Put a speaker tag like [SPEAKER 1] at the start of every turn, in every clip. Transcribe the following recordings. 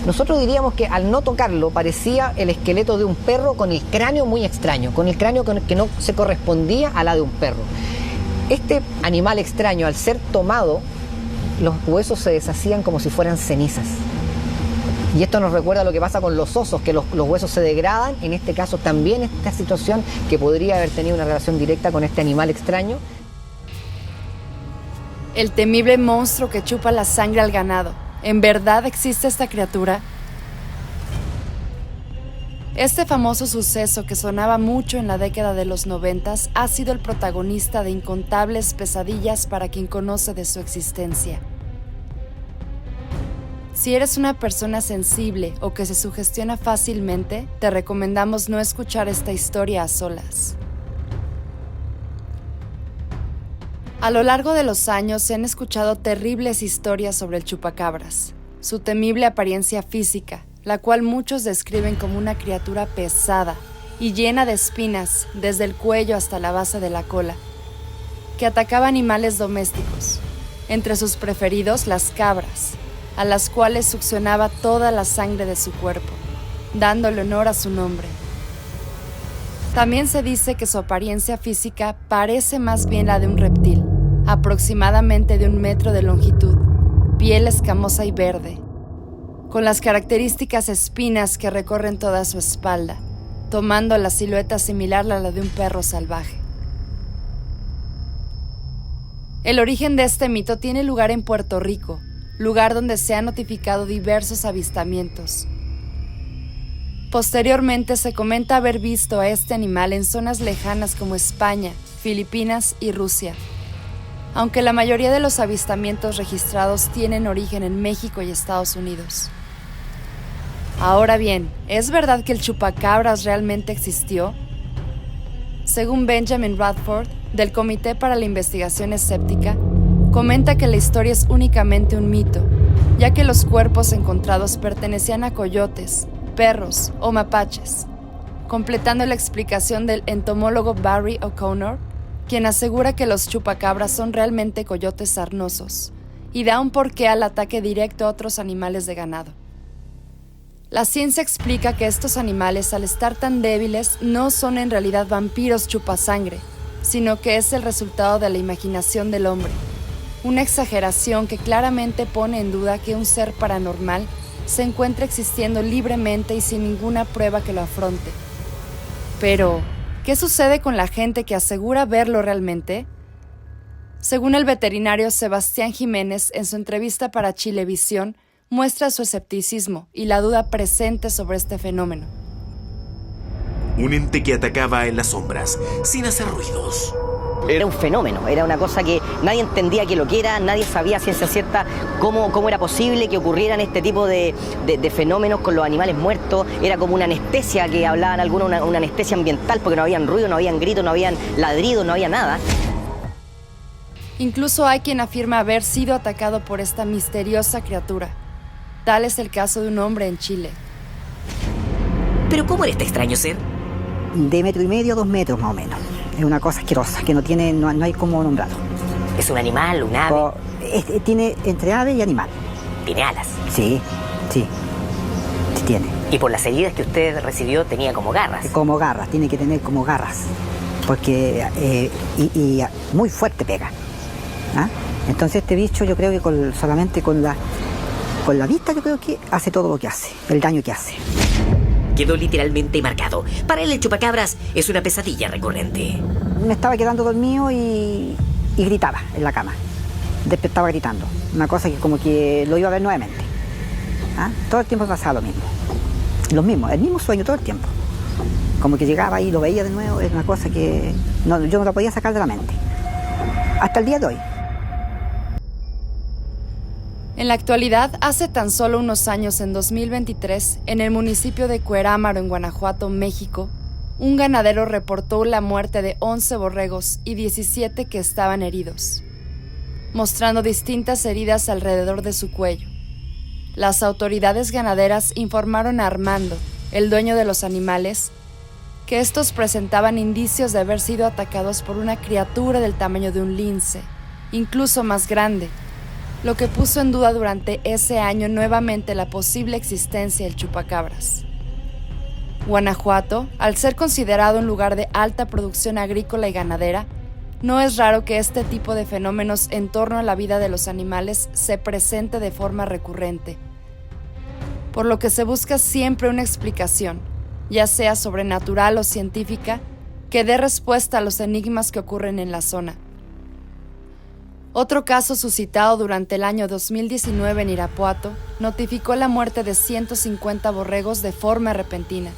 [SPEAKER 1] Nosotros diríamos que al no tocarlo parecía el esqueleto de un perro con el cráneo muy extraño, con el cráneo que no se correspondía a la de un perro. Este animal extraño, al ser tomado, los huesos se deshacían como si fueran cenizas. Y esto nos recuerda lo que pasa con los osos, que los huesos se degradan. En este caso también esta situación que podría haber tenido una relación directa con este animal extraño.
[SPEAKER 2] El temible monstruo que chupa la sangre al ganado. ¿En verdad existe esta criatura? Este famoso suceso que sonaba mucho en la década de los 90 ha sido el protagonista de incontables pesadillas para quien conoce de su existencia. Si eres una persona sensible o que se sugestiona fácilmente, te recomendamos no escuchar esta historia a solas. A lo largo de los años se han escuchado terribles historias sobre el chupacabras, su temible apariencia física, la cual muchos describen como una criatura pesada y llena de espinas desde el cuello hasta la base de la cola, que atacaba animales domésticos, entre sus preferidos las cabras, a las cuales succionaba toda la sangre de su cuerpo, dándole honor a su nombre. También se dice que su apariencia física parece más bien la de un reptil, aproximadamente de 1 metro de longitud, piel escamosa y verde, con las características espinas que recorren toda su espalda, tomando la silueta similar a la de un perro salvaje. El origen de este mito tiene lugar en Puerto Rico, lugar donde se han notificado diversos avistamientos. Posteriormente se comenta haber visto a este animal en zonas lejanas como España, Filipinas y Rusia, aunque la mayoría de los avistamientos registrados tienen origen en México y Estados Unidos. Ahora bien, ¿es verdad que el chupacabras realmente existió? Según Benjamin Radford, del Comité para la Investigación Escéptica, comenta que la historia es únicamente un mito, ya que los cuerpos encontrados pertenecían a coyotes, perros o mapaches, completando la explicación del entomólogo Barry O'Connor, quien asegura que los chupacabras son realmente coyotes sarnosos, y da un porqué al ataque directo a otros animales de ganado. La ciencia explica que estos animales, al estar tan débiles, no son en realidad vampiros chupasangre, sino que es el resultado de la imaginación del hombre. Una exageración que claramente pone en duda que un ser paranormal se encuentre existiendo libremente y sin ninguna prueba que lo afronte. Pero, ¿qué sucede con la gente que asegura verlo realmente? Según el veterinario Sebastián Jiménez, en su entrevista para Chilevisión, muestra su escepticismo y la duda presente sobre este fenómeno.
[SPEAKER 3] Un ente que atacaba en las sombras, sin hacer ruidos.
[SPEAKER 4] Era un fenómeno, era una cosa que nadie entendía qué lo que era, nadie sabía a ciencia cierta cómo era posible que ocurrieran este tipo de fenómenos con los animales muertos. Era como una anestesia que hablaban algunos, una anestesia ambiental, porque no habían ruido, no habían gritos, no habían ladridos, no había nada.
[SPEAKER 2] Incluso hay quien afirma haber sido atacado por esta misteriosa criatura. Tal es el caso de un hombre en Chile.
[SPEAKER 5] ¿Pero cómo era este extraño ser?
[SPEAKER 6] De 1,5 metros a 2 metros más o menos. Es una cosa asquerosa, que no hay cómo nombrarlo.
[SPEAKER 5] ¿Es un animal, un ave?
[SPEAKER 6] Tiene entre ave y animal.
[SPEAKER 5] ¿Tiene alas?
[SPEAKER 6] Sí tiene.
[SPEAKER 5] ¿Y por las heridas que usted recibió tenía como garras?
[SPEAKER 6] Como garras, tiene que tener como garras. Porque y muy fuerte pega. ¿Ah? Entonces este bicho yo creo que solamente con la vista yo creo que hace todo lo que hace, el daño que hace.
[SPEAKER 5] Quedó literalmente marcado. Para él el chupacabras es una pesadilla recurrente.
[SPEAKER 6] Me estaba quedando dormido y gritaba en la cama. Despertaba gritando. Una cosa que como que lo iba a ver nuevamente. ¿Ah? Todo el tiempo pasaba lo mismo, el mismo sueño todo el tiempo. Como que llegaba y lo veía de nuevo, es una cosa que yo no la podía sacar de la mente. Hasta el día de hoy.
[SPEAKER 2] En la actualidad, hace tan solo unos años, en 2023, en el municipio de Cuerámaro, en Guanajuato, México, un ganadero reportó la muerte de 11 borregos y 17 que estaban heridos, mostrando distintas heridas alrededor de su cuello. Las autoridades ganaderas informaron a Armando, el dueño de los animales, que estos presentaban indicios de haber sido atacados por una criatura del tamaño de un lince, incluso más grande, lo que puso en duda durante ese año nuevamente la posible existencia del chupacabras. Guanajuato, al ser considerado un lugar de alta producción agrícola y ganadera, no es raro que este tipo de fenómenos en torno a la vida de los animales se presente de forma recurrente, por lo que se busca siempre una explicación, ya sea sobrenatural o científica, que dé respuesta a los enigmas que ocurren en la zona. Otro caso suscitado durante el año 2019 en Irapuato notificó la muerte de 150 borregos de forma repentina.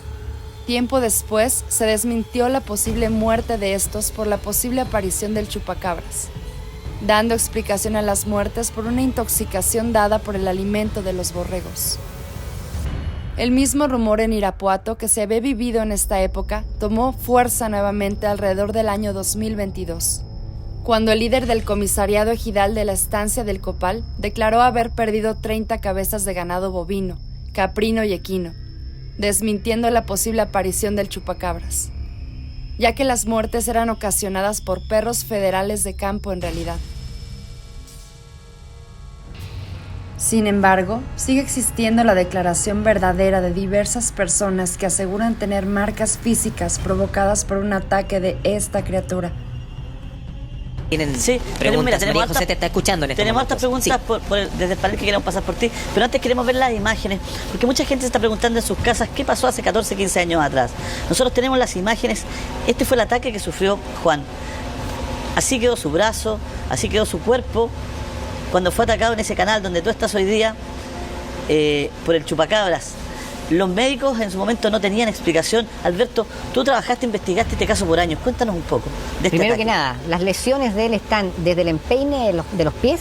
[SPEAKER 2] Tiempo después, se desmintió la posible muerte de estos por la posible aparición del chupacabras, dando explicación a las muertes por una intoxicación dada por el alimento de los borregos. El mismo rumor en Irapuato que se había vivido en esta época tomó fuerza nuevamente alrededor del año 2022, cuando el líder del comisariado ejidal de la estancia del Copal declaró haber perdido 30 cabezas de ganado bovino, caprino y equino, desmintiendo la posible aparición del chupacabras, ya que las muertes eran ocasionadas por perros federales de campo en realidad. Sin embargo, sigue existiendo la declaración verdadera de diversas personas que aseguran tener marcas físicas provocadas por un ataque de esta criatura.
[SPEAKER 5] Tienen
[SPEAKER 7] Sí,
[SPEAKER 5] preguntas.
[SPEAKER 7] mira,
[SPEAKER 5] María José te está escuchando en este
[SPEAKER 7] tenemos
[SPEAKER 5] momento.
[SPEAKER 7] hartas preguntas desde el panel que queremos pasar por ti, pero antes queremos ver las imágenes, porque mucha gente se está preguntando en sus casas qué pasó hace 14, 15 años atrás. Nosotros tenemos las imágenes. Este fue el ataque que sufrió Juan. Así quedó su brazo, así quedó su cuerpo cuando fue atacado en ese canal donde tú estás hoy día por el chupacabras. Los médicos en su momento no tenían explicación. Alberto, tú trabajaste, investigaste este caso por años. Cuéntanos un poco de este
[SPEAKER 1] Primero
[SPEAKER 7] ataque.
[SPEAKER 1] que nada, las lesiones de él están desde el empeine de los pies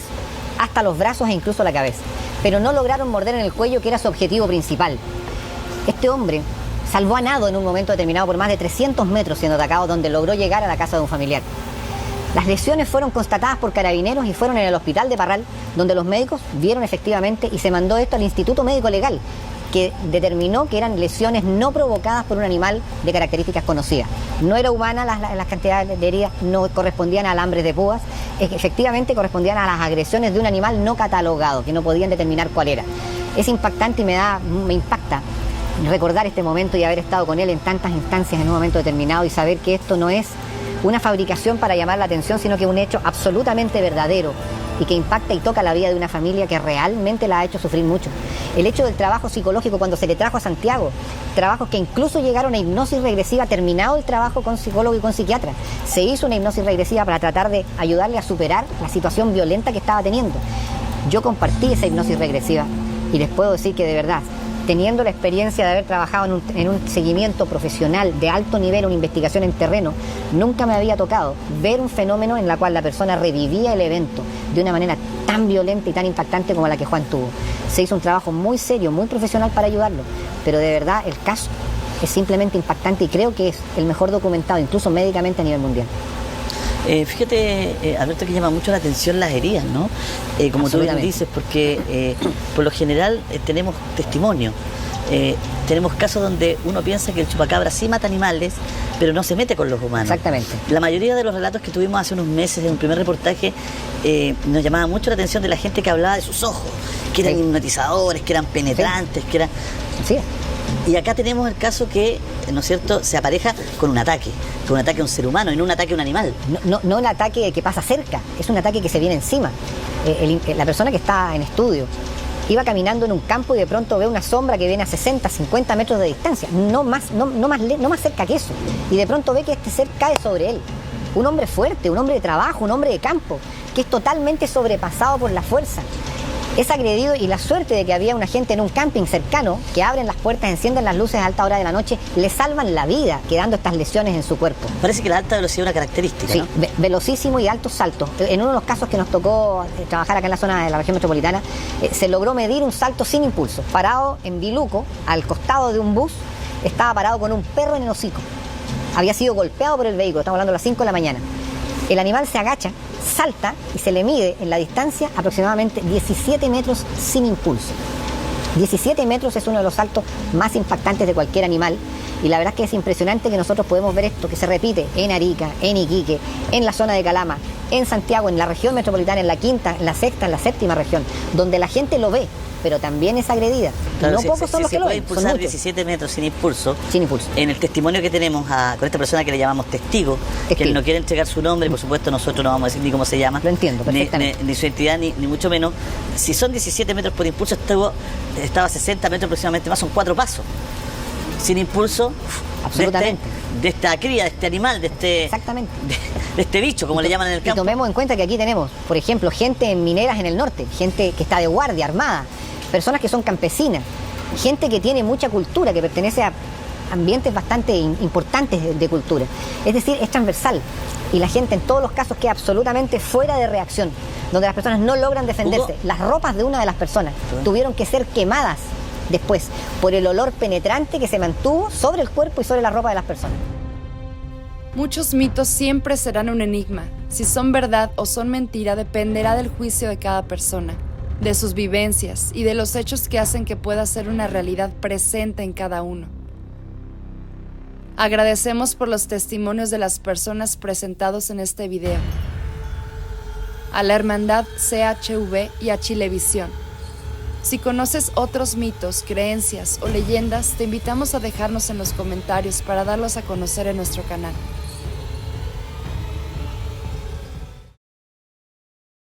[SPEAKER 1] hasta los brazos e incluso la cabeza. Pero no lograron morder en el cuello, que era su objetivo principal. Este hombre salvó a nado en un momento determinado por más de 300 metros siendo atacado, donde logró llegar a la casa de un familiar. Las lesiones fueron constatadas por carabineros y fueron en el hospital de Parral, donde los médicos vieron efectivamente y se mandó esto al Instituto Médico Legal, que determinó que eran lesiones no provocadas por un animal de características conocidas. No era humana las cantidades de heridas, no correspondían a alambres de púas, efectivamente correspondían a las agresiones de un animal no catalogado, que no podían determinar cuál era. Es impactante y me impacta recordar este momento y haber estado con él en tantas instancias en un momento determinado y saber que esto no es una fabricación para llamar la atención, sino que es un hecho absolutamente verdadero y que impacta y toca la vida de una familia que realmente la ha hecho sufrir mucho. El hecho del trabajo psicológico cuando se le trajo a Santiago, trabajos que incluso llegaron a hipnosis regresiva, terminado el trabajo con psicólogo y con psiquiatra, se hizo una hipnosis regresiva para tratar de ayudarle a superar la situación violenta que estaba teniendo. Yo compartí esa hipnosis regresiva y les puedo decir que de verdad, teniendo la experiencia de haber trabajado en un seguimiento profesional de alto nivel, una investigación en terreno, nunca me había tocado ver un fenómeno en la cual la persona revivía el evento de una manera tan violenta y tan impactante como la que Juan tuvo. Se hizo un trabajo muy serio, muy profesional para ayudarlo, pero de verdad el caso es simplemente impactante y creo que es el mejor documentado, incluso médicamente a nivel mundial.
[SPEAKER 7] Fíjate, Alberto, que llama mucho la atención las heridas, ¿no? Como tú bien dices, porque por lo general tenemos testimonio. Tenemos casos donde uno piensa que el chupacabra sí mata animales, pero no se mete con los humanos.
[SPEAKER 1] Exactamente.
[SPEAKER 7] La mayoría de los relatos que tuvimos hace unos meses en un primer reportaje nos llamaba mucho la atención de la gente que hablaba de sus ojos, que eran hipnotizadores, que eran penetrantes, que eran...
[SPEAKER 1] Sí.
[SPEAKER 7] Y acá tenemos el caso que, ¿no es cierto?, se apareja con un ataque a un ser humano y no un ataque a un animal.
[SPEAKER 1] No el ataque que pasa cerca, es un ataque que se viene encima. La persona que está en estudio iba caminando en un campo y de pronto ve una sombra que viene a 60, 50 metros de distancia, no más cerca que eso. Y de pronto ve que este ser cae sobre él. Un hombre fuerte, un hombre de trabajo, un hombre de campo, que es totalmente sobrepasado por la fuerza. Es agredido y la suerte de que había una gente en un camping cercano que abren las puertas, encienden las luces a alta hora de la noche, le salvan la vida quedando estas lesiones en su cuerpo.
[SPEAKER 7] Parece que la alta velocidad es una característica,
[SPEAKER 1] sí,
[SPEAKER 7] ¿no?
[SPEAKER 1] Velocísimo y altos saltos. En uno de los casos que nos tocó trabajar acá en la zona de la región metropolitana, se logró medir un salto sin impulso. Parado en Biluco, al costado de un bus, estaba parado con un perro en el hocico. Había sido golpeado por el vehículo, estamos hablando a las 5 de la mañana. El animal se agacha, salta y se le mide en la distancia aproximadamente 17 metros sin impulso. 17 metros es uno de los saltos más impactantes de cualquier animal y la verdad es que es impresionante que nosotros podemos ver esto que se repite en Arica, en Iquique, en la zona de Calama, en Santiago, en la región metropolitana, en la quinta, en la sexta, en la séptima región, donde la gente lo ve, pero también es agredida.
[SPEAKER 7] Claro,
[SPEAKER 1] no pocos son los que lo ven,
[SPEAKER 7] puede
[SPEAKER 1] son
[SPEAKER 7] impulsar
[SPEAKER 1] muchos.
[SPEAKER 7] 17 metros sin impulso.
[SPEAKER 1] Sin impulso.
[SPEAKER 7] En el testimonio que tenemos con esta persona que le llamamos testigo, que él no quiere entregar su nombre, y por supuesto nosotros no vamos a decir ni cómo se llama.
[SPEAKER 1] Lo entiendo perfectamente.
[SPEAKER 7] Ni su identidad, ni mucho menos. Si son 17 metros por impulso, estaba a 60 metros aproximadamente más, son 4 pasos. Sin impulso,
[SPEAKER 1] absolutamente.
[SPEAKER 7] De esta cría, de este animal,
[SPEAKER 1] Exactamente.
[SPEAKER 7] De este bicho, como le llaman en el campo.
[SPEAKER 1] Y tomemos en cuenta que aquí tenemos, por ejemplo, gente en mineras en el norte, gente que está de guardia, armada, personas que son campesinas, gente que tiene mucha cultura, que pertenece a ambientes bastante importantes de cultura. Es decir, es transversal. Y la gente en todos los casos queda absolutamente fuera de reacción, donde las personas no logran defenderse.
[SPEAKER 7] Hugo.
[SPEAKER 1] Las ropas de una de las personas tuvieron que ser quemadas después por el olor penetrante que se mantuvo sobre el cuerpo y sobre la ropa de las personas.
[SPEAKER 2] Muchos mitos siempre serán un enigma. Si son verdad o son mentira dependerá del juicio de cada persona, de sus vivencias y de los hechos que hacen que pueda ser una realidad presente en cada uno. Agradecemos por los testimonios de las personas presentados en este video. A la Hermandad CHV y a Chilevisión. Si conoces otros mitos, creencias o leyendas, te invitamos a dejarnos en los comentarios para darlos a conocer en nuestro canal.